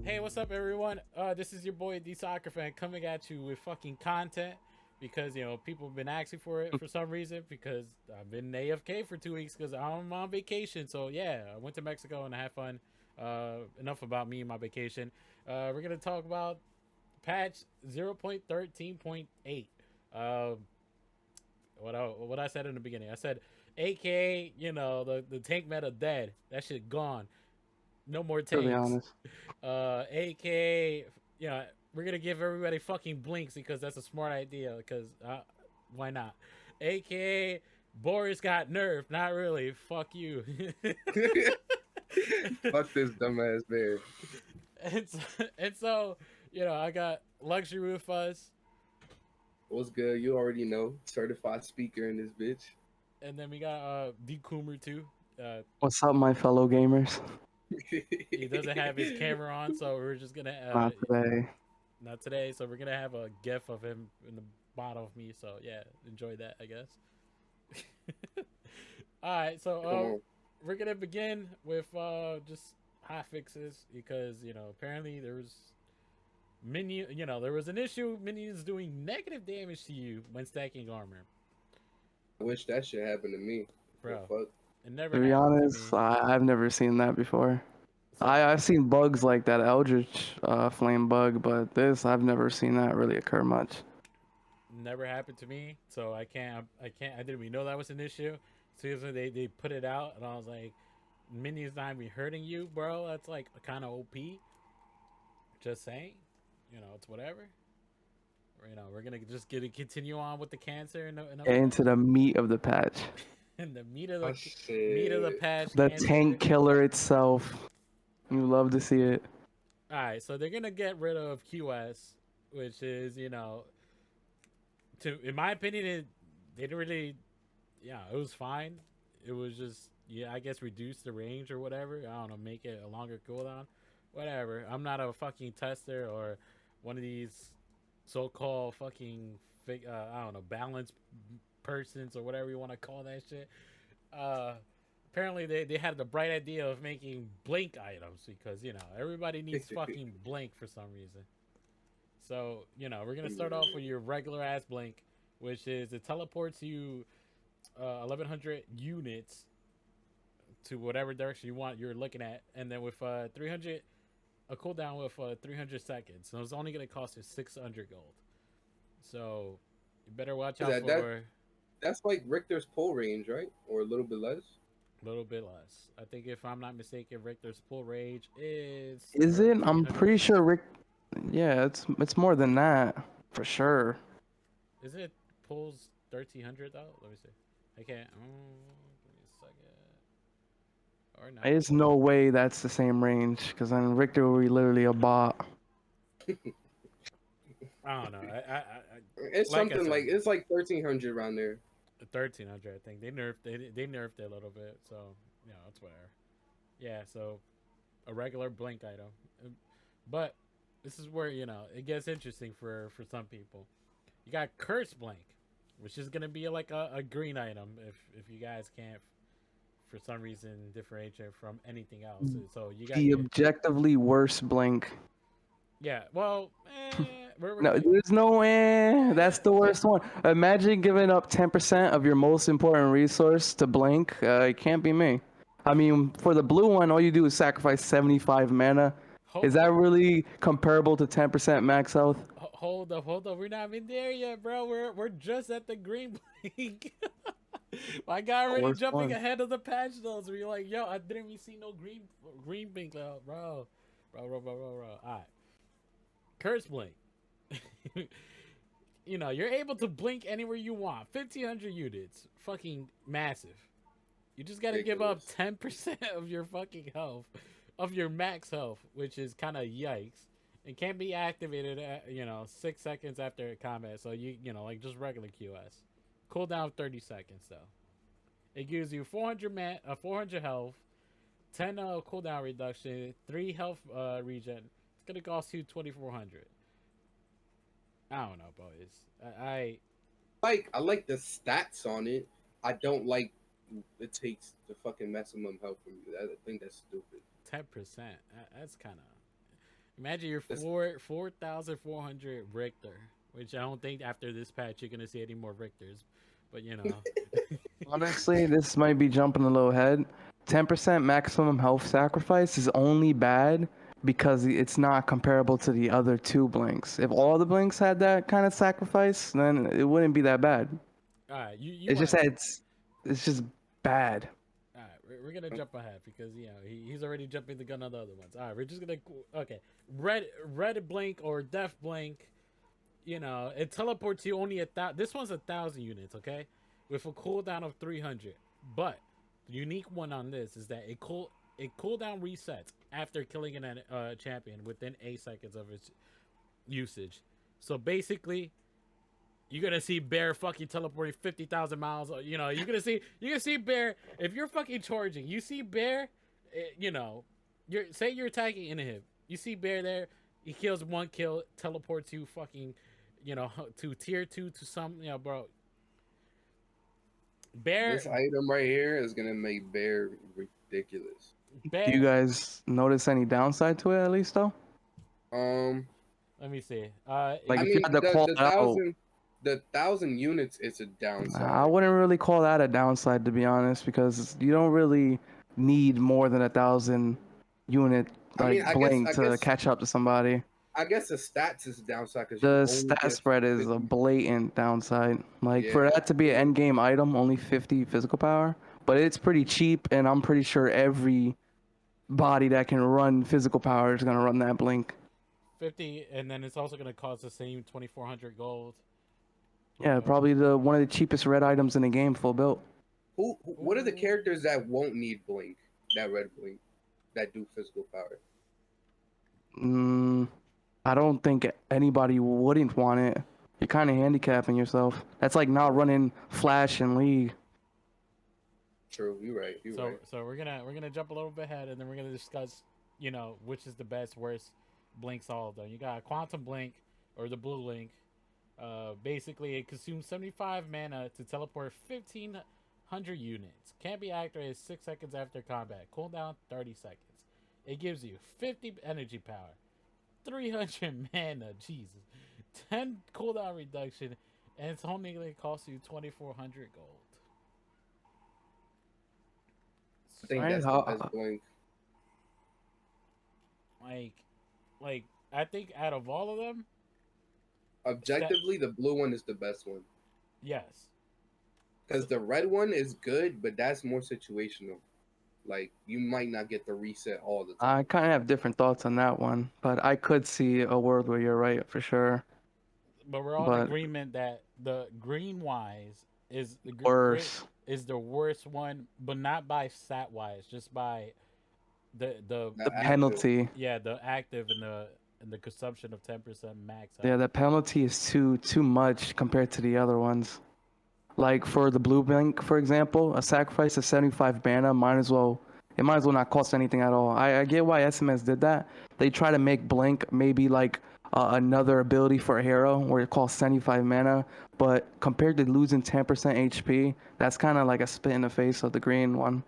Hey, what's up, everyone? This is your boy D Soccer Fan coming at you with fucking content because people have been asking for it for some reason because I've been AFK for 2 weeks because I'm on vacation. So yeah, I went to Mexico and I had fun. Enough about me and my vacation. We're gonna talk about patch 0.13.8. What I said in the beginning. I said, AKA, the tank meta dead. That shit gone. No more To be tanks. honest. AKA, we're gonna give everybody fucking blinks because that's a smart idea. Because why not? AKA, Boris got nerfed. Not really. Fuck you. Fuck this dumbass bear. and so, and so, I got luxury with us, What's good? You already know. Certified speaker in this bitch. and then we got DerCoomer too. Uh, What's up, my fellow gamers? he doesn't have his camera on, so we're just gonna Not today. not today. So we're gonna have a gif of him in the bottom of me. So yeah, enjoy that, I guess. All right, so Come on. we're gonna begin with just hot fixes because apparently there was there was an issue minions doing negative damage to you when stacking armor, I wish that shit happened to me. The bro. fuck? It never To be happened to honest, me. I've never seen that before. So I've seen bugs like that Eldritch flame bug, but this I've never seen that really occur much. never happened to me. So I didn't even know that was an issue. Seriously, they put it out, and I was like, minions not even hurting you, bro. That's like kind of OP. Just saying, it's whatever. We're gonna just get to continue on with the cancer and Get everything. into the meat of the patch. And the Oh meat of the shit. patch, The cancer. tank killer itself. You love to see it. All right, so they're gonna get rid of QS, which is to in my opinion, they didn't really, yeah, it was fine. It was just, yeah, I guess reduce the range or whatever. I don't know, make it a longer cooldown, whatever. I'm not a fucking tester or one of these so-called fucking I don't know, balanced persons or whatever you want to call that shit. Uh, Apparently they had the bright idea of making blink items because everybody needs fucking blink for some reason. So we're gonna start off with your regular ass blink, which is it teleports you 1100 units to whatever direction you want you're looking at, and then with 300 a cooldown with 300 seconds. So it's only gonna cost you 600 gold. So you better watch out that for that's like Richter's pull range, right? Or a little bit less. a little bit less. I think if I'm not mistaken, Richter's pull rage is Is it? I'm 300. pretty sure Rick. Yeah, it's more than that for sure. Is it pulls 1300 though? Let me see. I can't. Give me a second. Or not. There's no way that's the same range because then Richter will be literally a bot. I don't know. It's Like I something said, like it's like 1300 around there. 1300. I think they nerfed it a little bit. So that's whatever. Yeah. So a regular blink item, but this is where it gets interesting for some people. You got curse blink, which is gonna be like a green item if you guys can't for some reason differentiate from anything else. So you got The your objectively worst blink. yeah. Well, we're No, gonna there's no way. That's the worst one. Imagine giving up 10% of your most important resource to blink. It can't be me. I mean, for the blue one, all you do is sacrifice 75 mana. hold, Is that really comparable to 10% max health? hold up. We're not even there yet, bro. We're just at the green blink. My guy The already worst jumping one. ahead of the patch notes. We're like, yo, I didn't even see no green blink, bro. All right, curse blink. You're able to blink anywhere you want. 1,500 units, fucking massive. You just gotta give up Ridiculous. 10% of your fucking health, of your max health, which is kind of yikes. It can't be activated, 6 seconds after combat. So like just regular QS. Cooldown 30 seconds though. It gives you 400 health, 10 cooldown reduction, 3 health regen. It's gonna cost you 2,400. I don't know, boys. I like the stats on it. I don't like it takes the fucking maximum health from you. I think that's stupid. 10%. That's kind of. Imagine you're This- 4,400 Richter, which I don't think after this patch you're gonna see any more Richters. But you know, Honestly, this might be jumping a little ahead. 10% maximum health sacrifice is only bad because it's not comparable to the other two blinks. If all the blinks had that kind of sacrifice, then it wouldn't be that bad. all right, you It's want just that it's just bad. all right, we're gonna jump ahead because you know he's already jumping the gun on the other ones. All right, we're just gonna okay, red blink or death blink. You know, it teleports you only this one's 1,000 units, okay, with a cooldown of 300. But the unique one on this is that it cooldown resets after killing a champion within 8 seconds of its usage. So basically, you're gonna see Bear fucking teleporting 50,000 miles. You know, you're gonna see Bear if you're fucking charging. You see Bear, you know, you're attacking into him. You see Bear there. He kills one kill, teleports you fucking, you know, to tier 2 to some, you know, bro. Bear, This item right here is gonna make Bear ridiculous. Do you guys notice any downside to it at least though? Let me see. Like I if you mean, had to call the it out, thousand units is a downside. I wouldn't really call that a downside to be honest, because you don't really need more than 1,000 unit like I blink to guess catch up to somebody. I guess the stats is a downside because you The only stat get spread is a 50. blatant downside. Like for Yeah. that to be an end game item, only 50 physical power, but it's pretty cheap, and I'm pretty sure every body that can run physical power is gonna run that blink. 50, and then it's also gonna cost the same 2,400 gold. Yeah, probably the one of the cheapest red items in the game, full built. What are the characters that won't need blink? That red blink, that do physical power. I don't think anybody wouldn't want it. You're kind of handicapping yourself. That's like not running Flash in League. True, you're right. You're right. So we're gonna jump a little bit ahead, and then we're gonna discuss, you know, which is the best, worst blinks all of them. You got Quantum Blink or the Blue Link. Basically, it consumes 75 mana to teleport 1,500 units. Can't be activated 6 seconds after combat. Cooldown 30 seconds. It gives you 50 energy power, 300 mana, Jesus, 10 cooldown reduction, and it's only going to cost you 2,400 gold. I think Right, that's the best blink. Like I think out of all of them, Objectively, the blue one is the best one yes. because the red one is good, but that's more situational. Like you might not get the reset all the time. I kind of have different thoughts on that one, but I could see a world where you're right for sure. But we're all in agreement that the green wise is Worse. is the worst one, but not by stat wise, just by the The active. penalty. yeah, the active and the consumption of 10% max health. Yeah, the penalty is too much compared to the other ones. Like for the blue blink, for example, a sacrifice of 75 mana might as well not cost anything at all. I get why SMS did that. They try to make blink maybe like another ability for a hero where it costs 75 mana, but compared to losing 10% HP, that's kind of like a spit in the face of the green one.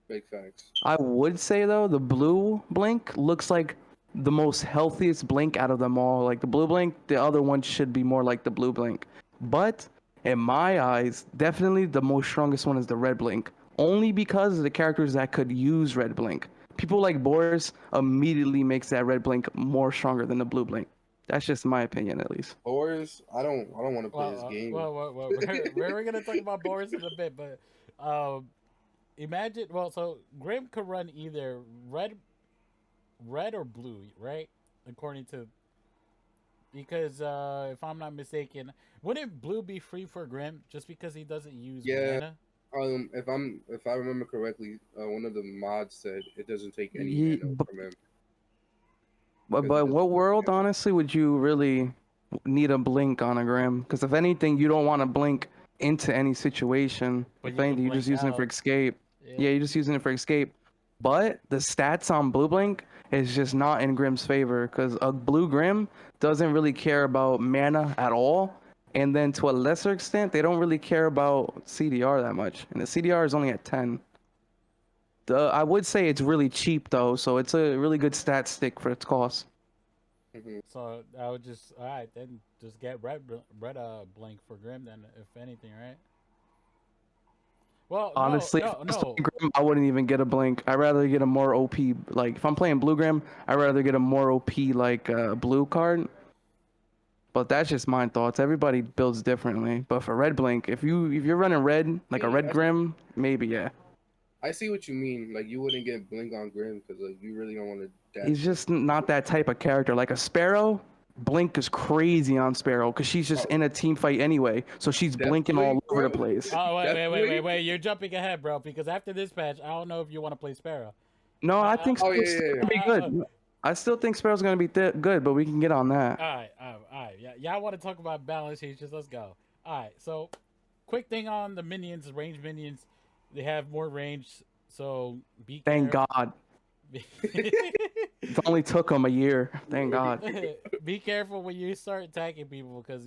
Big facts. I would say though, the blue blink looks like the most healthiest blink out of them all. Like the blue blink, the other one should be more like the blue blink. But in my eyes, definitely the most strongest one is the red blink. Only because of the characters that could use red blink. People like Boris immediately makes that red blink more stronger than the blue blink. That's just my opinion, at least. Boris, I don't want to play this game. We're gonna talk about Boris in a bit, but imagine. Well, so Grim could run either red or blue, right? According to, because if I'm not mistaken, wouldn't blue be free for Grim just because he doesn't use mana? If I remember correctly, one of the mods said it doesn't take any mana from him. But what world, honestly, would you really need a blink on a Grim? Because if anything, you don't want to blink into any situation. But if anything, you're just using it for escape. Yeah, you're just using it for escape. But the stats on blue blink is just not in Grim's favor, because a blue Grim doesn't really care about mana at all. And then to a lesser extent, they don't really care about CDR that much. And the CDR is only at 10. I would say it's really cheap though, so it's a really good stat stick for its cost. So I would just all right then just get red blink for Grim then if anything, right? Well, no, Honestly, if no, I was no. playing Grim, I wouldn't even get a blink. I'd rather get a more OP. Like if I'm playing blue Grim, I'd rather get a more OP like blue card. But that's just my thoughts. Everybody builds differently. But for red blink, if you're running red like a Yeah, red Grim, maybe yeah. I see what you mean. Like you wouldn't get blink on Grim because like you really don't want to dash. He's just not that type of character. Like a Sparrow, Blink is crazy on Sparrow because she's just Oh, in a team fight anyway. So she's blinking definitely, all over bro. the place. Oh Definitely. wait! You're jumping ahead, bro. Because after this patch, I don't know if you want to play Sparrow. No, Uh, I uh, think Oh yeah, Sparrow's yeah, still yeah. gonna be good. I still think Sparrow's gonna be good, but we can get on that. all right. Yeah, y'all want to talk about balance features? Let's go. All right. So, quick thing on the minions, range minions, they have more range. So be Thank careful. God. It only took him a year. Thank God. Be careful when you start attacking people because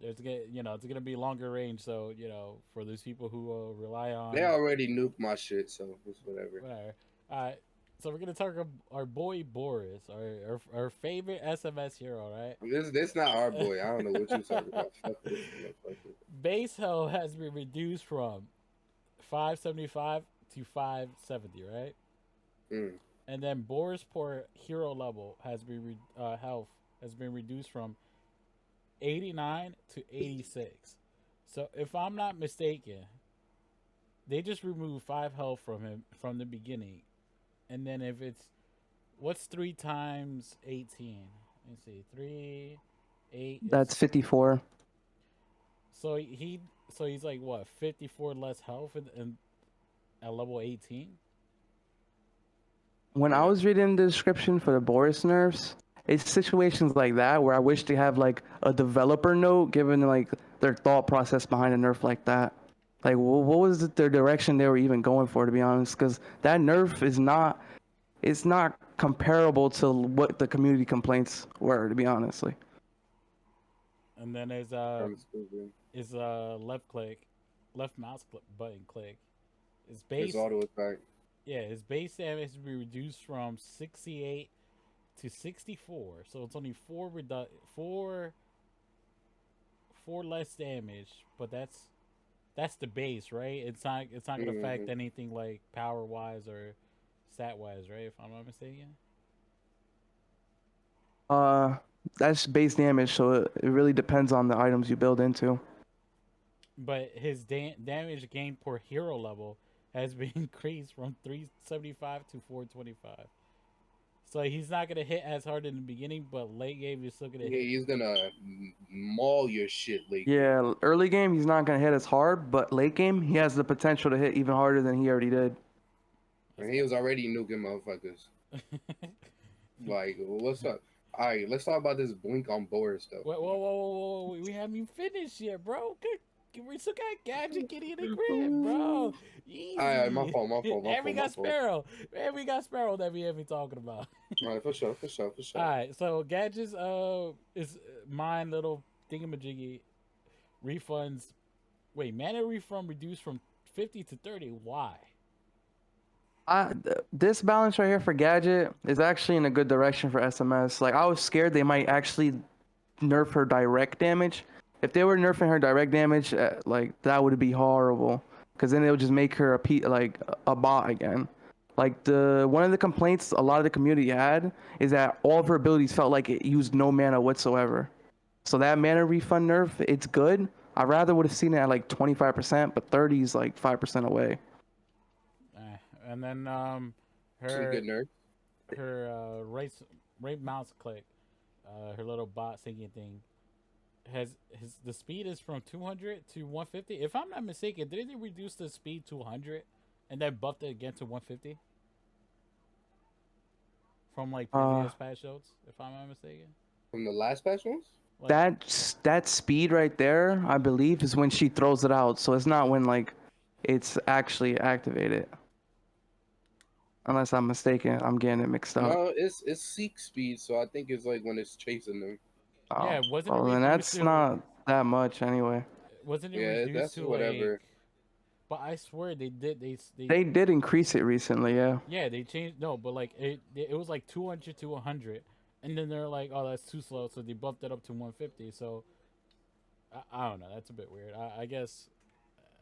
it's gonna be longer range. So for those people who rely They on already nuked my shit, so it's whatever. whatever. All right. So we're gonna talk about our boy Boris, our favorite SMS hero, right? This not our boy. I don't know what you talking about. Fuck this motherfucker. Base health has been reduced from 575 to 570, right? Mm. And then Boris per hero level has been health has been reduced from 89 to 86. So if I'm not mistaken, they just removed 5 health from him from the beginning. And then if it's what's 3 times 18? Let's see. 3 8 That's is 54. so he's like what, 54 less health at level 18? When I Yeah. was reading the description for the Boris nerfs, it's situations like that where I wish they have like a developer note given like their thought process behind a nerf like that. Like, what was their direction they were even going for, to be honest? Because that nerf it's not comparable to what the community complaints were, to be honestly. And then I'm stupid. left mouse button click. His It's base auto attack. yeah, his base damage has been reduced from 68 to 64. So it's only four less damage, but that's the base, right? It's not gonna Mm-hmm. affect anything like power wise or stat wise, right? If I'm not mistaken. Uh, that's base damage, so it really depends on the items you build into. But his damage gain per hero level has been increased from 375 to 425. So he's not gonna hit as hard in the beginning, but late game you're still gonna Yeah, hit. he's gonna maul your shit late. Yeah, early game he's not gonna hit as hard, but late game he has the potential to hit even harder than he already did. And he was already nuking motherfuckers. Like, what's up? All right, let's talk about this blink on Boris though. Whoa! We haven't even finished yet, bro. We still got Gadget, Kitty, and the Grid, bro. Easy. All right, my fault. And we got Sparrow. And we got Sparrow that we haven't been talking about. All right, for sure. All right, so Gadget's is mine little thingamajiggy refunds. Wait, mana refund reduced from 50 to 30. Why? This balance right here for Gadget is actually in a good direction for SMS. Like I was scared they might actually nerf her direct damage. If they were nerfing her direct damage, like that would be horrible. Because then it would just make her like a bot again. Like one of the complaints a lot of the community had is that all of her abilities felt like it used no mana whatsoever. So that mana refund nerf, it's good. I rather would have seen it at like 25%, but 30 is like 5% away. And then Some her good nerd. right mouse click, her little bot singing thing the speed is from 200 to 150. If I'm not mistaken, did they reduce the speed to 100 and then buffed it again to 150 from like previous patch notes? If I'm not mistaken, From the last patch ones? like, That speed right there, I believe, is when she throws it out. So it's not when like it's actually activated. Unless I'm mistaken, I'm getting it mixed up. No, it's seek speed, so I think it's like when it's chasing them. Oh, yeah, wasn't it well, then reduced that's to not that much anyway. wasn't it Yeah, reduced that's to whatever. like? But I swear they did. They did increase it recently, yeah. Yeah, they changed. No, but like it was like 200 to 100, and then they're like, oh, that's too slow, so they bumped it up to 150. So I don't know. That's a bit weird. I guess.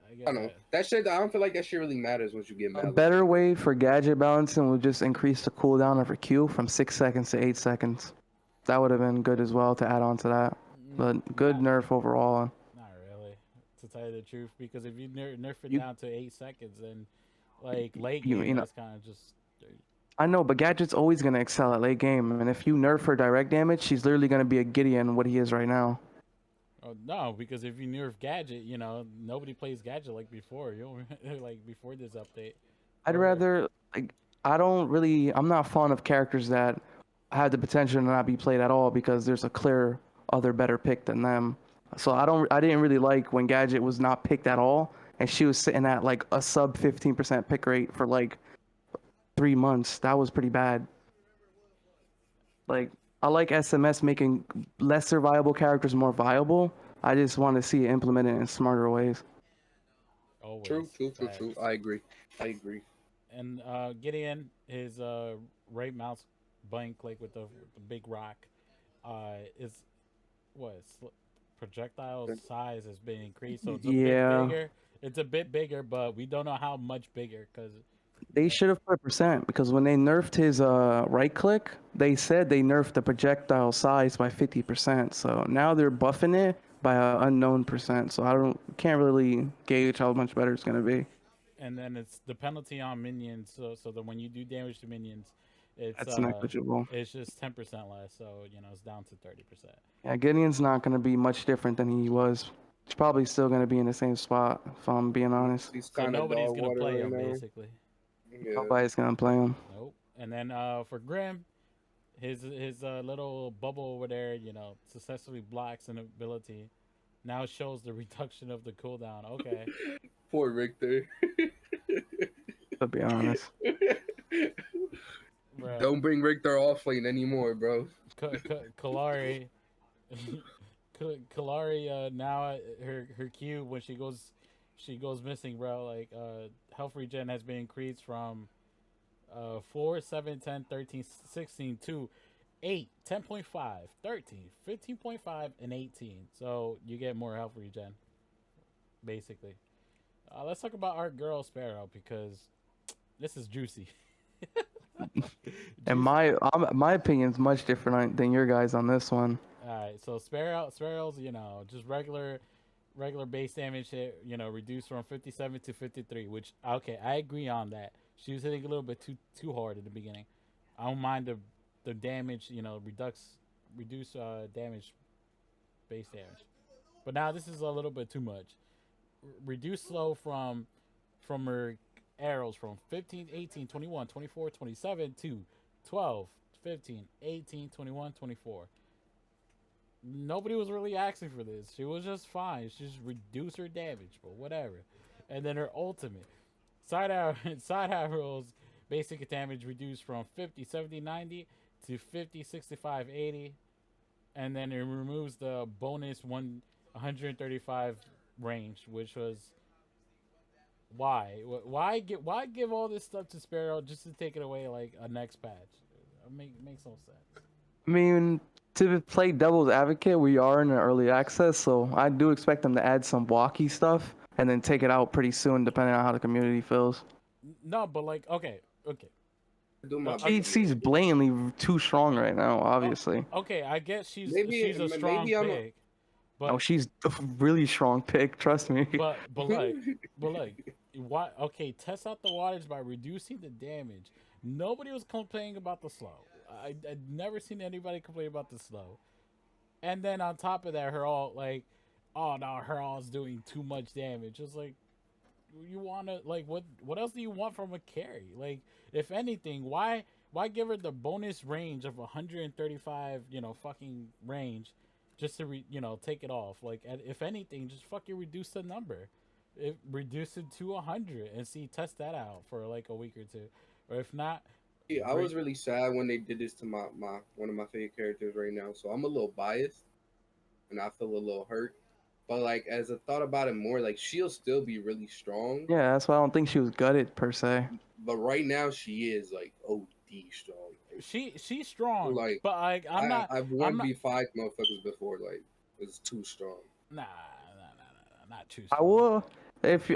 I I guess don't know. That shit, I don't feel like that shit really matters once you get A mad. better way for gadget balancing would just increase the cooldown of her Q from 6 seconds to 8 seconds. That would have been good as well to add on to that. But good nerf overall. Not really, to tell you the truth, because if you nerf it You down to 8 seconds, then like late you game, you know that's kind of just. I know, but gadget's always gonna excel at late game, and if you nerf her direct damage, she's literally gonna be a Gideon what he is right now. Oh no, because if you nerf gadget, nobody plays gadget like before. You don't like before this update. I'd Or rather like I'm not fond of characters that have the potential to not be played at all because there's a clear other better pick than them. So I didn't really like when Gadget was not picked at all and she was sitting at like a sub 15% pick rate for like 3 months. That was pretty bad. Like I like SMS making lesser viable characters more viable. I just want to see it implemented in smarter ways. always True. facts. I agree. And Gideon, his right mouse button click with the big rock, is what projectile size has been increased, so it's a bit Yeah, bigger. It's a bit bigger, but we don't know how much bigger because they should have put percent because when they nerfed his right click, they said they nerfed the projectile size by 50%. So now they're buffing it by an unknown percent. So I don't can't really gauge how much better it's gonna be. and then it's the penalty on minions. So that when you do damage to minions, it's That's uh negligible. it's just 10% less. So it's down to 30%. Yeah, Gideon's not gonna be much different than he was. He's probably still gonna be in the same spot if I'm being honest. He's So kind of nobody's dog gonna water play right him now. basically. Yeah. Nobody's gonna play him. Nope. And then for Grim, his little bubble over there, successfully blocks an ability. Now shows the reduction of the cooldown. Okay. Poor Richter. To be honest. Bro. Don't bring Richter off lane anymore, bro. Kalari, Kalari. Now her Q when she goes missing, bro. Like health regen has been increased from 4, 7, 10, 13, 16 to 8, 10.5, 13, 15.5, and 18. So you get more health regen, basically. Let's talk about our girl Sparrow because this is juicy. And Juicy. my opinion's much different than your guys on this one. All right, so Sparrow's just regular base damage hit, reduced from 57 to 53, which okay, I agree on that. She was hitting a little bit too hard at the beginning. I don't mind the damage, reduce damage, base damage. But now this is a little bit too much. Reduce slow from her arrows from 15, 18, 21, 24, 27 to 12, 15, 18, 21, 24. Nobody was really asking for this. She was just fine. She just reduced her damage, but whatever. And then her ultimate. Side arrow, side arrows basic damage reduced from 50, 70, 90 to 50, 65, 80. And then it removes the bonus 135 range, which was why give all this stuff to Sparrow just to take it away like a next patch? Makes no sense. I mean, to play devil's advocate, we are in an early access, so I do expect them to add some walkie stuff and then take it out pretty soon, depending on how the community feels. No, but like okay. Do my She's blatantly too strong right now, obviously. Okay, I guess she's maybe a strong I'm pick, but Oh, she's a really strong pick, trust me. but like why? Okay, test out the wattage by reducing the damage. Nobody was complaining about the slow. I'd never seen anybody complain about the slow. And then on top of that, her all like, oh no, her all is doing too much damage. It's like you want to like what else do you want from a carry? Like if anything, why give her the bonus range of 135, fucking range just to take it off? Like if anything, just fucking reduce the number. Reduce it to 100 and test that out for like a week or two. Or if not, Yeah, I was really sad when they did this to my one of my favorite characters right now. So I'm a little biased and I feel a little hurt. But like as I thought about it more, like she'll still be really strong. Yeah, that's why I don't think she was gutted per se. But right now she is like, oh. D strong. She's strong, Like but like I've I'm worn not. B5 motherfuckers before. Like it's too strong. Not too I strong. will.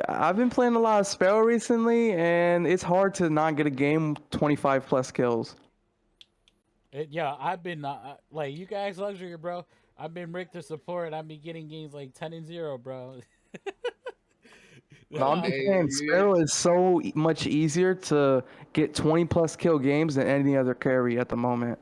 I've been playing a lot of Sparrow recently, and it's hard to not get a game 25 plus kills. Yeah, I've been like you guys luxury, bro. I've been Richter support. I've been getting games like 10-0, bro. No, I'm just Hey, saying Sparrow is so much easier to get 20 plus kill games than any other carry at the moment.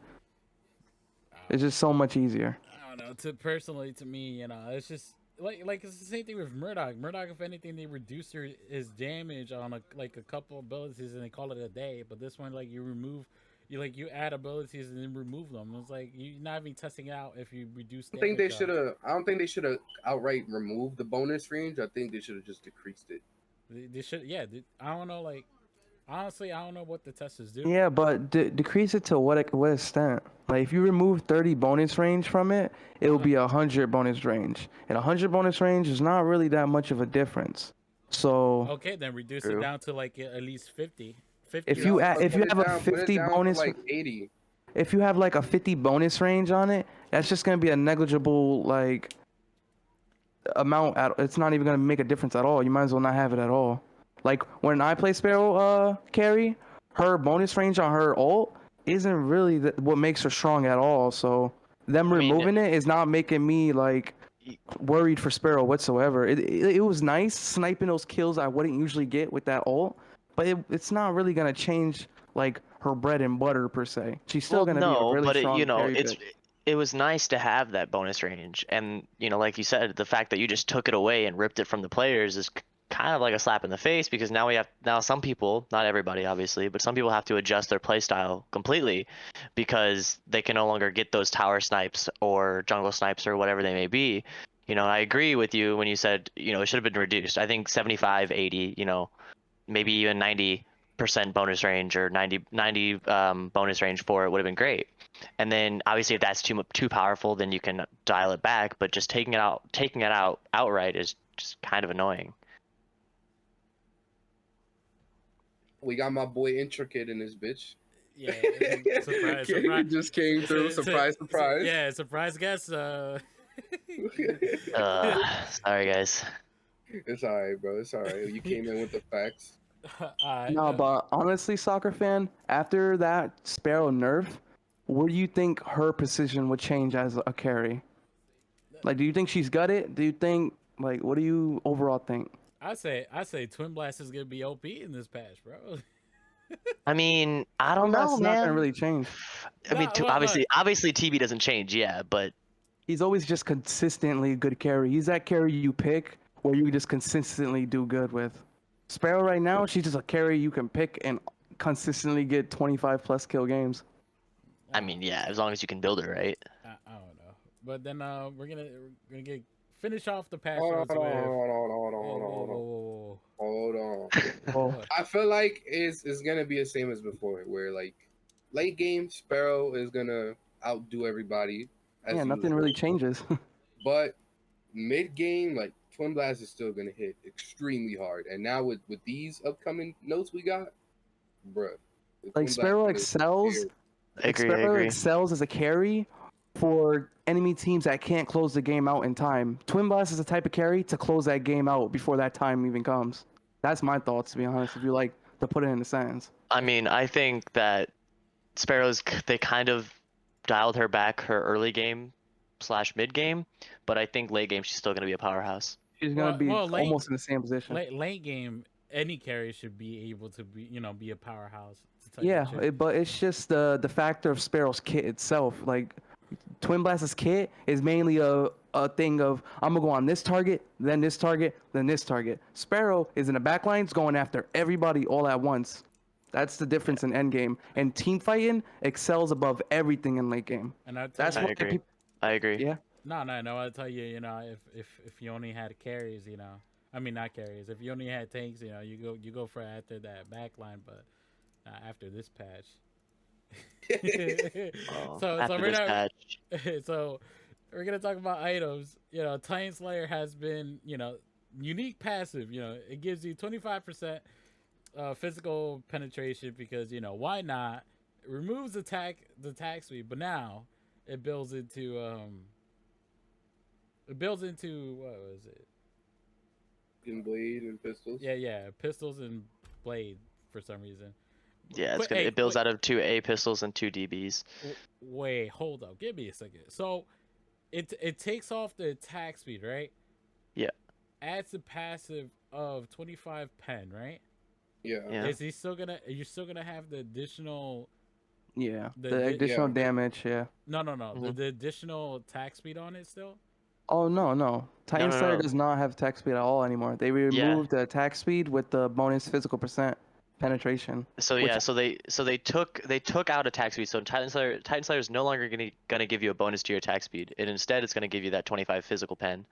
It's just so much easier. I don't know. Personally, to me, it's just like it's the same thing with Murdoch. Murdoch, if anything, they reduce his damage on a couple abilities and they call it a day. But this one, like you add abilities and then remove them. It's like you're not even testing out if you reduce I think they damage. should have. I don't think they should have outright removed the bonus range. I think they should have just decreased it. They should, yeah. I don't know, like honestly, I don't know what the testers do. Yeah, but decrease it to what extent? Like if you remove 30 bonus range from it, it will be 100 bonus range, and 100 bonus range is not really that much of a difference. So Okay, then reduce it True. down to like at least 50. 50 if you Put it have a down, put it 50 down to bonus, like 80. if you have like a 50 bonus range on it, that's just gonna be a negligible like amount. It's not even gonna make a difference at all. You might as well not have it at all. Like when I play Sparrow carry, her bonus range on her ult isn't really what makes her strong at all. So them removing it is not making me like worried for Sparrow whatsoever. It was nice sniping those kills I wouldn't usually get with that ult, but it's not really gonna change like her bread and butter per se. She's still gonna be a really but strong carry it's pick. it was nice to have that bonus range, and like you said, the fact that you just took it away and ripped it from the players is kind of like a slap in the face, because now some people, not everybody obviously, but some people have to adjust their play style completely because they can no longer get those tower snipes or jungle snipes or whatever they may be. I agree with you when you said it should have been reduced. I think 75, 80, maybe even 90% bonus range or 90 bonus range for it would have been great. And then obviously if that's too powerful, then you can dial it back, but just taking it out outright is just kind of annoying. We got my boy Intricate in this bitch. Yeah, surprise. Just came through. Surprise. Yeah, surprise guest. Sorry guys. It's all right, bro. It's all right. You came in with the facts. No, but honestly, soccer fan, after that Sparrow nerf, where do you think her position would change as a carry? Like, do you think she's got it? Do you think, like, what do you overall think? I say Twin Blast is gonna be OP in this patch, bro. I mean, I don't know, That's man. not gonna really change. I mean, obviously TB doesn't change, yeah, but He's always just consistently good carry. He's that carry you pick where you just consistently do good with. Sparrow right now, she's just a carry you can pick and consistently get 25 plus kill games. I mean, yeah, as long as you can build it right. I don't know, but then we're gonna finish off the patch. Hold notes on. Oh, I feel like it's gonna be the same as before, where like late game Sparrow is gonna outdo everybody. yeah, nothing really changes. But mid game, like Twin Blast is still gonna hit extremely hard. And now with these upcoming notes we got, bruh. Like Sparrow excels. Sparrow excels as a carry for enemy teams that can't close the game out in time. Twin Blast is the type of carry to close that game out before that time even comes. That's my thoughts, to be honest, if you like to put it in a sentence. I mean, I think that they kind of dialed her back her early game / mid game, but I think late game she's still going to be a powerhouse. She's going to be almost in the same position. Late game, any carry should be able to be a powerhouse. Yeah, but it's just the factor of Sparrow's kit itself. Like Twin Blast's kit is mainly a thing of I'm gonna go on this target, then this target, then this target. Sparrow is in the back lines going after everybody all at once. That's the difference in end game. And team fighting excels above everything in late game. And I agree. Yeah. No. I'll tell you, if you only had carries, I mean not carries. If you only had tanks, you go for after that back line, but after this patch. So we're gonna talk about items. Titan Slayer has been, unique passive. It gives you 25% physical penetration because why not? removes the attack speed, but now it builds into what was it? In blade and pistols. Yeah, pistols and blade for some reason. Yeah, But, it builds out of 2 A pistols and 2 DBs. Wait, hold up, give me a second. So, it takes off the attack speed, right? Yeah. Adds the passive of 25 pen, right? Yeah. Yeah. Is he still gonna? You're still gonna have the additional? Yeah, The- the the- additional yeah. damage. Yeah. No. Mhm. The additional attack speed on it still. Oh no. Titan Slayer no. does not have attack speed at all anymore. They removed the attack speed with the bonus physical percent penetration. So Which- yeah, so they took out attack speed. So Titan Slayer is no longer gonna give you a bonus to your attack speed. And instead it's gonna give you that 25 physical pen.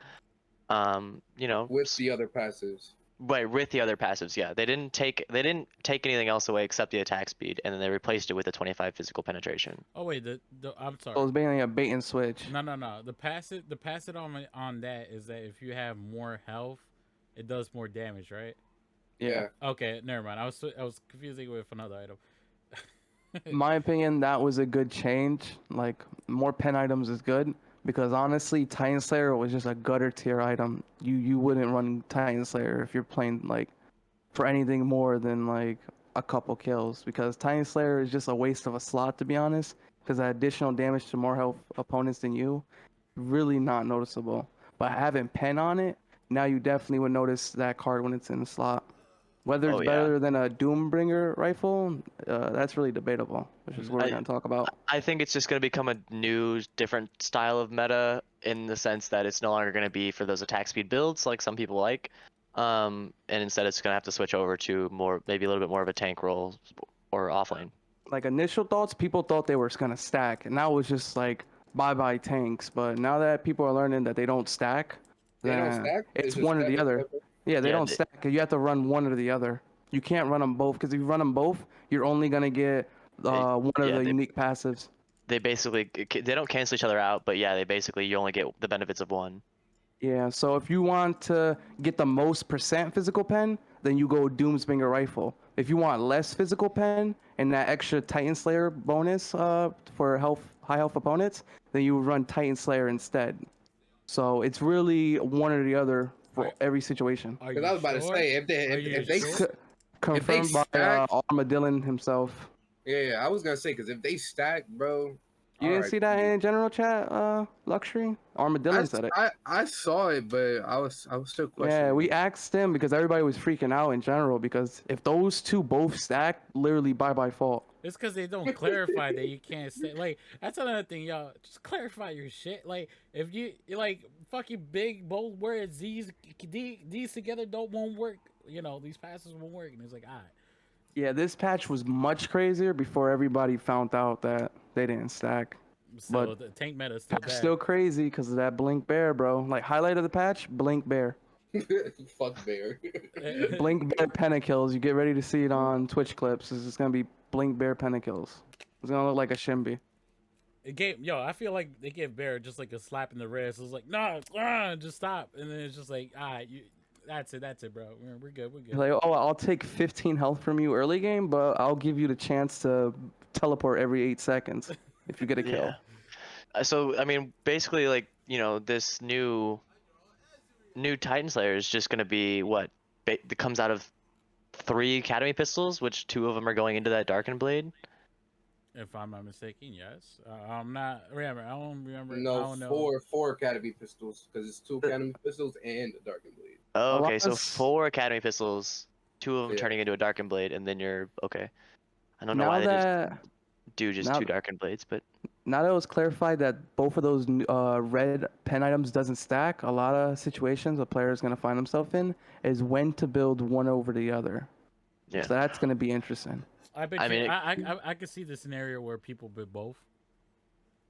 You know, With the other passives. right, with the other passives. Yeah, they didn't take anything else away except the attack speed, and then they replaced it with the 25 physical penetration. Oh wait, I'm sorry. So it's basically a bait and switch. No. The passive on that is that if you have more health, it does more damage, right? Yeah. Okay, never mind. I was confusing with another item. In my opinion, that was a good change. Like, more pen items is good because honestly, Titan Slayer was just a gutter tier item. You wouldn't run Titan Slayer if you're playing like for anything more than like a couple kills because Titan Slayer is just a waste of a slot, to be honest. Because that additional damage to more health opponents than you, really not noticeable. But having pen on it, now you definitely would notice that card when it's in the slot. Whether it's Oh, yeah. better than a Doombringer rifle, that's really debatable, which is what we're I- going to talk about. I think it's just going to become a new, different style of meta in the sense that it's no longer going to be for those attack speed builds like some people like, and instead it's going to have to switch over to maybe a little bit more of a tank role or offlane. Like, initial thoughts, people thought they were going to stack, and now it's just like, bye-bye tanks. But now that people are learning that they don't stack, They don't then stack. it's just one or the better. other. Yeah, they Yeah, don't they- stack. You have to run one or the other. You can't run them both because if you run them both, you're only gonna get one of the unique passives. They basically they don't cancel each other out, but yeah, you only get the benefits of one. Yeah. So if you want to get the most percent physical pen, then you go Doomsbringer rifle. If you want less physical pen and that extra Titan Slayer bonus for high health opponents, then you run Titan Slayer instead. So it's really one or the other for every situation. Are Because I was about to say, if they sure? Confirmed by stack- Armadillon himself. yeah, I was gonna say because if they stack, bro. You didn't see that in general chat, Luxury? Armadillon said it. I saw it, but I was still questioning. Yeah, we asked him because everybody was freaking out in general because if those two both stack, literally bye fault. It's because they don't clarify that you can't say. Like, that's another thing, y'all. Just clarify your shit. Like, if you like fucking big bold words, these together won't work. You know, these passes won't work, and it's like, alright. Yeah, this patch was much crazier before everybody found out that they didn't stack. So But the tank meta is still Patch bad. still crazy because of that Blink Bear, bro. Like, highlight of the patch, Blink Bear. Fuck bear. Blink Bear pentakills. You get ready to see it on Twitch clips. It's just gonna be Blink Bear pentakills. It's gonna look like a shimby. I feel like they give Bear just like a slap in the wrist. It's like, no, just stop. And then it's just like, that's it, bro. We're good. Like, oh, I'll take 15 health from you early game, but I'll give you the chance to teleport every 8 seconds if you get a kill. Yeah. So I mean, basically, like, you know, this new Titan Slayer is just gonna be what it comes out of 3 Academy pistols, which 2 of them are going into that Darkened Blade. If I'm not mistaken, yes. I'm not. Remember, I don't remember. I No, don't know. four Academy pistols because it's 2 Academy pistols and a Darkened Blade. Oh, A lot okay. So of 4 Academy pistols, 2 of them Yeah. turning into a Darkened Blade, and then you're okay. I don't know Now why they just that do just now- 2 Darkened Blades, but now that it was clarified that both of those red pen items doesn't stack, a lot of situations a player is gonna find himself in is when to build one over the other. yeah. So that's gonna be interesting. I bet I you. mean, I could see the scenario where people build both.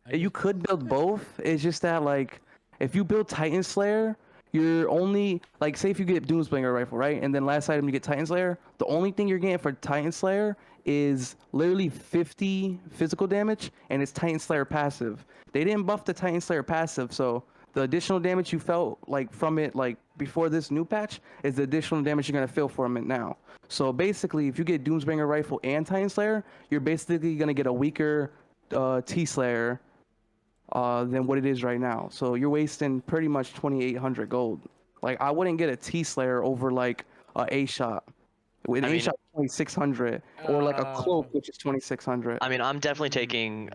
I You just- could build both. It's just that, like, if you build Titan Slayer, you're only, like, say if you get Doomsbringer rifle, right? And then last item you get Titan Slayer, the only thing you're getting for Titan Slayer is literally 50 physical damage, and it's Titan Slayer passive. They didn't buff the Titan Slayer passive, so The additional damage you felt like from it like before this new patch is the additional damage you're gonna feel from it now. So basically, if you get Doomsbringer Rifle and Titan Slayer, you're basically gonna get a weaker T Slayer than what it is right now. So you're wasting pretty much 2,800 gold. Like I wouldn't get a T Slayer over like a shot. With I an A mean, shot 2,600 or like a cloak which is 2,600. I mean, I'm definitely taking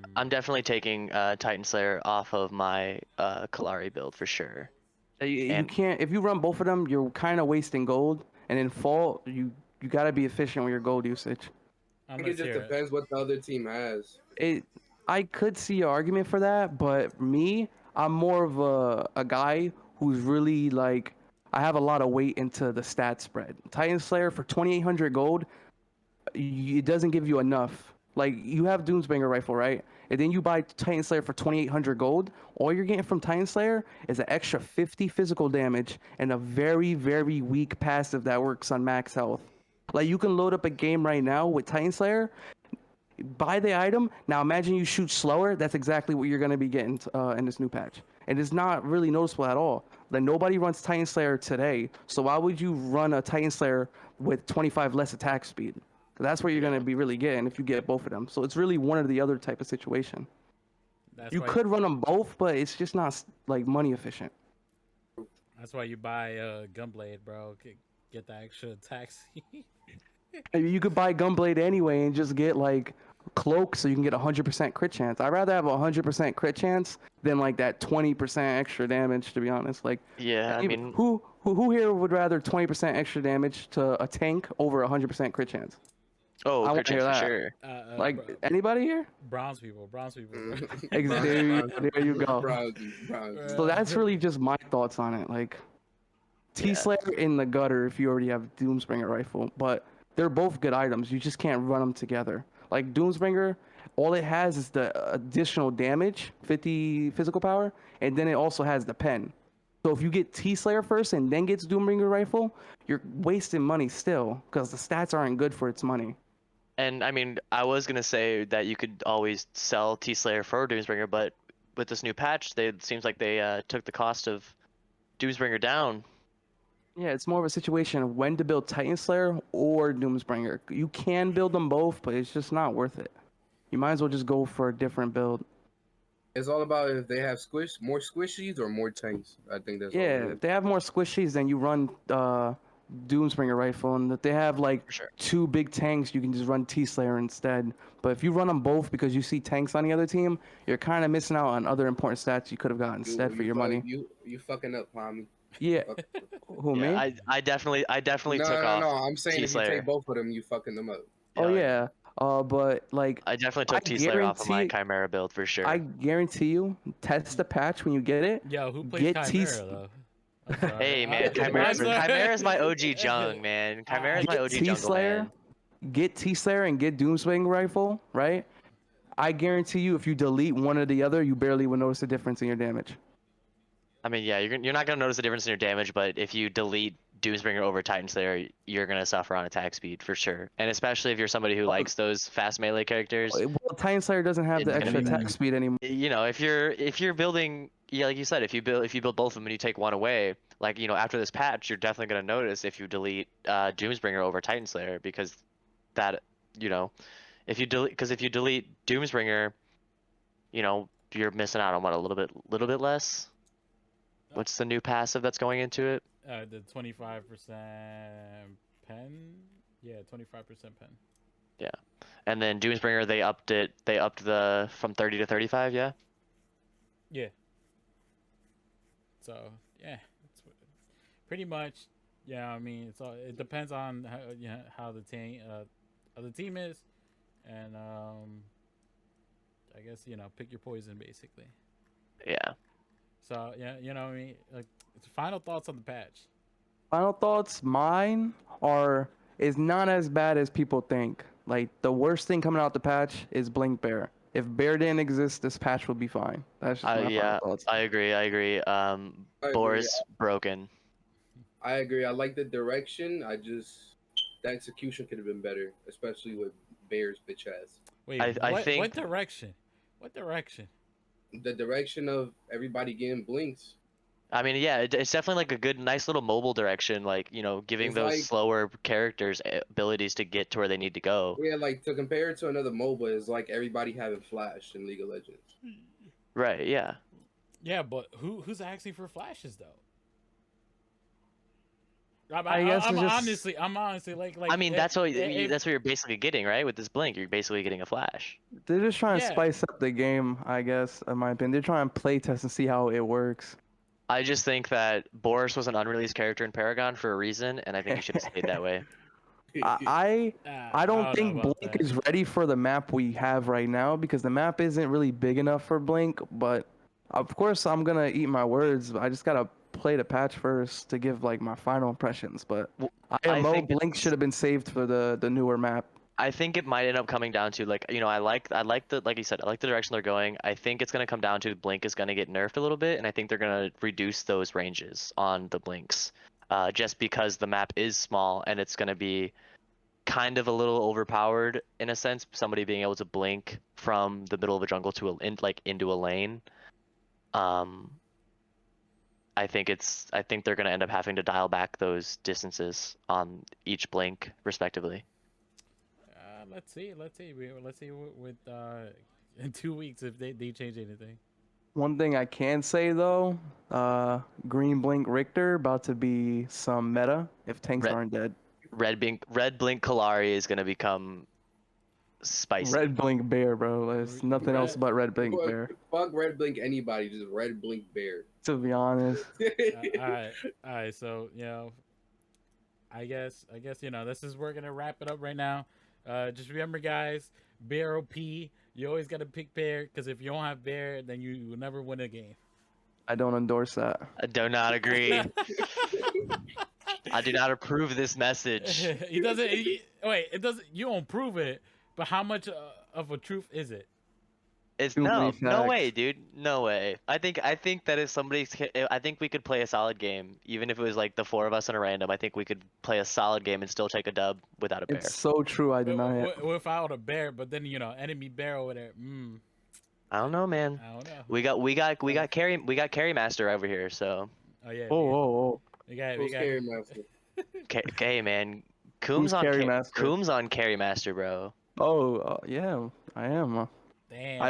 Titan Slayer off of my Kalari build for sure. You And can't if you run both of them, you're kind of wasting gold. And in fall, you gotta be efficient with your gold usage. I think it just depends what the other team has. I could see your argument for that, but me, I'm more of a guy who's really like I have a lot of weight into the stat spread. Titan Slayer for 2,800 gold, it doesn't give you enough. Like you have Doomsbringer Rifle, right? And then you buy Titan Slayer for 2,800 gold. All you're getting from Titan Slayer is an extra 50 physical damage and a very, very weak passive that works on max health. Like you can load up a game right now with Titan Slayer, buy the item. Now imagine you shoot slower. That's exactly what you're going to be getting in this new patch. And it's not really noticeable at all. Like nobody runs Titan Slayer today. So why would you run a Titan Slayer with 25 less attack speed? That's what you're going to be really getting if you get both of them. So it's really one or the other type of situation. That's You why could run them both, but it's just not like money efficient. That's why you buy Gunblade, bro. Get that extra attack. You could buy Gunblade anyway and just get like Cloak so you can get 100% crit chance. I'd rather have a 100% crit chance than like that 20% extra damage, to be honest. Like, yeah, I mean, who here would rather 20% extra damage to a tank over 100% crit chance? oh, I crit want to hear chance for that. sure. Like anybody here? Bronze people, bro. There you go. Bronze. So that's really just my thoughts on it. Like T Slayer in the gutter if you already have Doomsbringer Rifle, but they're both good items. You just can't run them together. Like Doomsbringer, all it has is the additional damage, 50 physical power, and then it also has the pen. So if you get T Slayer first and then gets Doombringer Rifle, you're wasting money still because the stats aren't good for its money. And I mean, I was gonna say that you could always sell T Slayer for Doomsbringer, but with this new patch, it seems like they took the cost of Doomsbringer down. Yeah, it's more of a situation of when to build Titan Slayer or Doomsbringer. You can build them both, but it's just not worth it. You might as well just go for a different build. It's all about if they have more squishies or more tanks. I think that's all it Yeah, is. if they have more squishies, then you run Doomsbringer Rifle, and if they have like For sure. 2 big tanks, you can just run T Slayer instead. But if you run them both because you see tanks on the other team, you're kind of missing out on other important stats you could have gotten instead for your money. You fucking up, Pommy. Yeah, who me? Yeah, I definitely took No. off I'm saying if you T-Slayer. take both of them, you fucking them up. Oh yeah. But like I definitely took T-Slayer off of my guarantee- Chimera build for sure. I guarantee you, test the patch when you get it. Yo, who plays Get Chimera T- though? I'm sorry. Hey man, I'm sorry. Chimera's my OG jung, man. Chimera's my Get OG T jungle Slayer, man. get T Slayer and get Doomswing Rifle, right? I guarantee you, if you delete one or the other, you barely will notice a difference in your damage. I mean, yeah, you're not gonna notice the difference in your damage, but if you delete Doomsbringer over Titan Slayer, you're gonna suffer on attack speed for sure. And especially if you're somebody who likes those fast melee characters. Well, Titan Slayer doesn't have the It's gonna extra be- attack speed anymore. You know, if you're building, yeah, like you said, if you build both of them and you take one away, like after this patch, you're definitely gonna notice if you delete Doomsbringer over Titan Slayer because that if you delete Doomsbringer, you're missing out on what a little bit less. What's the new passive that's going into it? The 25% pen. Yeah, 25% pen. Yeah, and then Doomsbringer they upped the from 30 to 35. Yeah. Yeah. So yeah, it's pretty much. Yeah, I mean, it depends on how the team is, and I guess pick your poison basically. Yeah. So yeah, what I mean, like, final thoughts on the patch. Final thoughts, mine is not as bad as people think. Like the worst thing coming out the patch is Blink Bear. If Bear didn't exist, this patch would be fine. That's just my final thoughts. I agree. Boris broken. I agree. I like the direction. The execution could have been better, especially with Bear's bitch ass. Wait, I think what direction? What direction? The direction of everybody getting blinks. I mean, yeah, it's definitely like a good, nice little mobile direction. Like, you know, giving It's those like slower characters abilities to get to where they need to go. yeah, like to compare it to another MOBA is like everybody having Flash in League of Legends. Right? Yeah. Yeah, but who's asking for flashes though? I guess it's just I'm honestly like I mean, that's what if, that's what you're basically getting, right? With this blink, you're basically getting a flash. they're just trying to Yeah. spice up the game. I guess, in my opinion, they're trying to play test and see how it works. I just think that Boris was an unreleased character in Paragon for a reason, and I think he should have stayed that way. I don't know think about Blink that. is ready for the map we have right now because the map isn't really big enough for Blink. But of course, I'm gonna eat my words. I just gotta play the patch first to give like my final impressions. But I IMO think Blink should have been saved for the newer map. I think it might end up coming down to like, you know, I like the, like you said, I like the direction they're going. I think it's gonna come down to Blink is gonna get nerfed a little bit, and I think they're gonna reduce those ranges on the Blinks, just because the map is small and it's gonna be kind of a little overpowered in a sense. Somebody being able to blink from the middle of a jungle to into a lane. I think they're gonna end up having to dial back those distances on each blink respectively. Let's see. Let's see with in 2 weeks if they change anything. One thing I can say though, Green Blink Richter about to be some meta if tanks Red- aren't dead. Red blink Kalari is gonna become spicy. Red Blink Bear, bro. There's nothing else but Red Blink Fuck, Bear. fuck Red Blink anybody, just Red Blink Bear. To be honest. All right. So you know, I guess you know we're gonna wrap it up right now. Just remember, guys, Bear OP. You always gotta pick Bear because if you don't have Bear, then you will never win a game. I don't endorse that. I do not agree. I do not approve this message. He doesn't. Wait, it doesn't. You don't prove it, but how much of a truth is it? It's Too many no way, facts. dude. No way. I think that if somebody's, I think we could play a solid game, even if it was like the four of us in a random. I think we could play a solid game and still take a dub without a bear. It's so true. I deny it. Without a bear, but then you know, enemy bear over there. I don't know, man. I don't know. We got carry master over here, so. Oh yeah. Oh. We got. Who's carry master? Okay, man. Who's carry master? Coombs on carry master, bro. Oh, yeah, I am. Damn.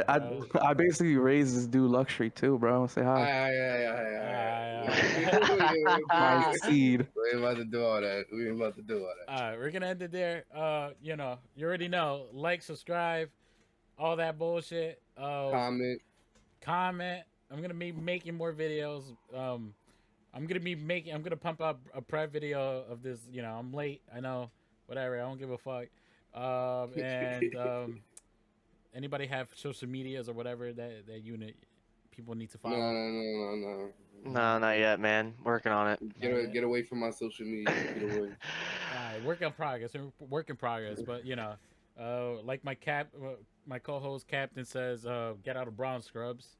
I basically raised this dude luxury too, bro. Say hi. My seed. We ain't about to do all that. All right, we're gonna end it there. You know, you already know. Like, subscribe, all that bullshit. Comment. I'm gonna be making more videos. I'm gonna pump up a prep video of this. You know, I'm late. I know. Whatever. I don't give a fuck. Anybody have social medias or whatever that people need to follow? No. No, not yet, man. Working on it. Get away from my social media. Get away. Alright, work in progress. But you know, like my co-host Captain says, get out of brown scrubs.